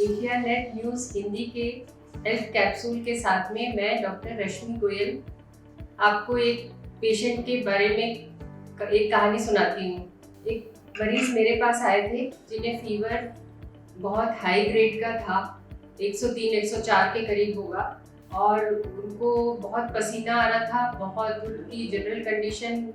Asia net news Hindi के health capsule के साथ में मैं डॉक्टर रश्मि गोयल आपको एक पेशेंट के बारे में एक कहानी सुनाती हूँ। एक मरीज मेरे पास आए थे जिन्हें फीवर बहुत हाई ग्रेड का था, 103-104 के करीब होगा, और उनको बहुत पसीना आ रहा था, बहुत उनकी जनरल कंडीशन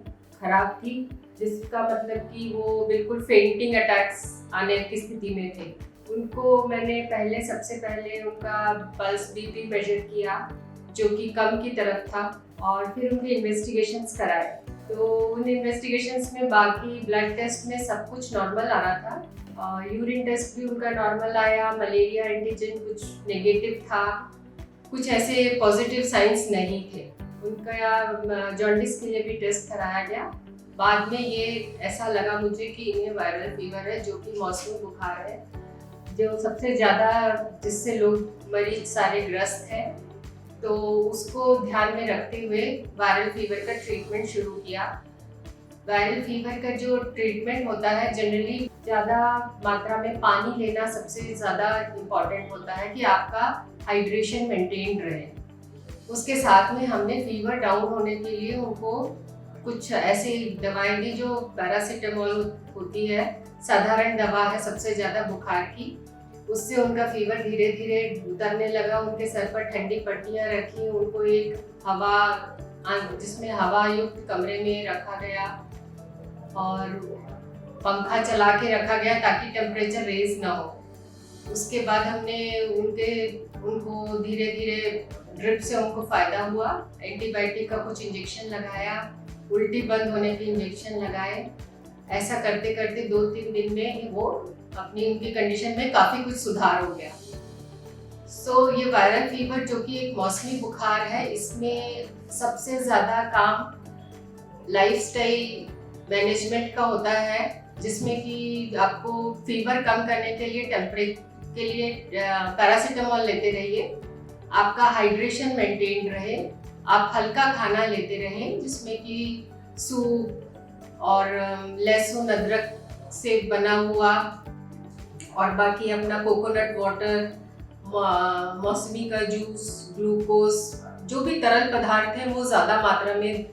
खराब थी, जिसका मतलब कि वो बिल्कुल फेंटिंग अटैक्स आने की स्थिति में थे। उनको मैंने सबसे पहले उनका पल्स बीपी मेजर किया जो कि कम की तरफ था, और फिर उनके इन्वेस्टिगेशंस कराए। तो उन इन्वेस्टिगेशंस में बाकी ब्लड टेस्ट में सब कुछ नॉर्मल आ रहा था, यूरिन टेस्ट भी उनका नॉर्मल आया, मलेरिया एंटीजन कुछ नेगेटिव था, कुछ ऐसे पॉजिटिव साइंस नहीं थे। उनका जॉन्डिस के लिए भी टेस्ट कराया गया। बाद में ये ऐसा लगा मुझे कि इन्हें वायरल फीवर है, जो कि मौसमी बुखार है, जो सबसे ज़्यादा जिससे लोग मरीज सारे ग्रस्त हैं। तो उसको ध्यान में रखते हुए वायरल फीवर का ट्रीटमेंट शुरू किया। वायरल फीवर का जो ट्रीटमेंट होता है, जनरली ज़्यादा मात्रा में पानी लेना सबसे ज़्यादा इम्पॉर्टेंट होता है कि आपका हाइड्रेशन मेंटेन रहे। उसके साथ में हमने फीवर डाउन होने के लिए उनको कुछ ऐसी दवाएं दी जो पैरासीटामोल होती है, साधारण दवा है सबसे ज़्यादा बुखार की। उससे उनका फीवर धीरे धीरे उतरने लगा। उनके सर पर ठंडी पट्टियाँ रखी, उनको एक जिसमें हवा युक्त कमरे में रखा गया और पंखा चला के रखा गया ताकि टेम्परेचर रेज ना हो। उसके बाद हमने उनको धीरे धीरे ड्रिप से उनको फ़ायदा हुआ, एंटीबायोटिक का कुछ इंजेक्शन लगाया, उल्टी बंद होने के इंजेक्शन लगाए। ऐसा करते करते 2-3 दिन में ही वो उनकी कंडीशन में काफ़ी कुछ सुधार हो गया। ये वायरल फीवर जो कि एक मौसमी बुखार है, इसमें सबसे ज़्यादा काम लाइफस्टाइल मैनेजमेंट का होता है, जिसमें कि आपको फीवर कम करने के लिए पैरासीटामोल लेते रहिए, आपका हाइड्रेशन मेंटेन रहे, आप हल्का खाना लेते रहें जिसमें कि सूप और लहसुन अदरक से बना हुआ, और बाकी अपना कोकोनट वाटर, मौसमी का जूस, ग्लूकोज, जो भी तरल पदार्थ हैं वो ज़्यादा मात्रा में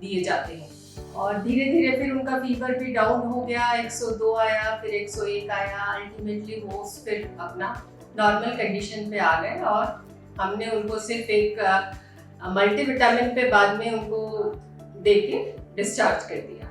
दिए जाते हैं। और धीरे धीरे फिर उनका फीवर भी डाउन हो गया, 102 आया, फिर 101 आया, अल्टीमेटली वो फिर अपना नॉर्मल कंडीशन पे आ गए। और हमने उनको सिर्फ एक मल्टीविटामिन पे बाद में उनको दे के डिस्चार्ज कर दिया।